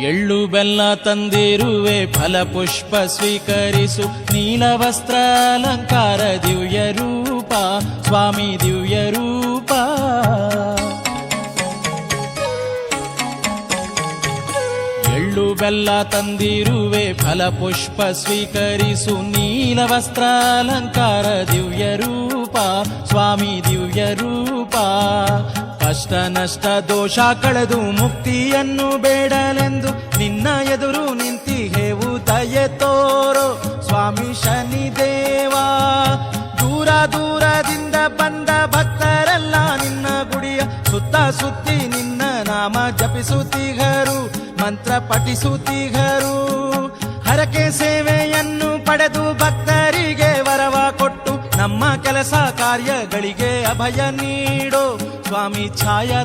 ಎಳ್ಳು ಬೆಲ್ಲ ತಂದಿರುವೆ ಫಲಪುಷ್ಪ ಸ್ವೀಕರಿಸು ನೀಲವಸ್ತ್ರ ಅಲಂಕಾರ ದಿವ್ಯ ರೂಪ ಸ್ವಾಮಿ ದಿವ್ಯ ರೂಪ. ಎಳ್ಳು ಬೆಲ್ಲ ತಂದಿರುವೆ ಫಲಪುಷ್ಪ ಸ್ವೀಕರಿಸು ನೀಲವಸ್ತ್ರ ಅಲಂಕಾರ ದಿವ್ಯ ರೂಪ ಸ್ವಾಮಿ ದಿವ್ಯ ರೂಪ. ಕಷ್ಟ ನಷ್ಟ ದೋಷ ಕಳೆದು ಮುಕ್ತಿಯನ್ನು ಬೇಡಲೆಂದು ನಿನ್ನ ಎದುರು ನಿಂತಿಹೇವು ದಯೆ ತೋರೋ ಸ್ವಾಮಿ ಶನಿದೇವ. ದೂರ ದೂರದಿಂದ ಬಂದ ಭಕ್ತರೆಲ್ಲ ನಿನ್ನ ಗುಡಿಯ ಸುತ್ತ ಸುತ್ತಿ ನಿನ್ನ ನಾಮ ಜಪಿಸುತ್ತಿಗರು ಮಂತ್ರ ಪಠಿಸುತ್ತಿಗರು. ಹರಕೆ ಸೇವೆಯನ್ನು ಪಡೆದು ಭಕ್ತರಿಗೆ ವರವ ಕೊಟ್ಟು ನಮ್ಮ ಕೆಲಸ ಕಾರ್ಯಗಳಿಗೆ ಅಭಯ ನೀಡೋ ಸ್ವಾಮಿ ಛಾಯಾ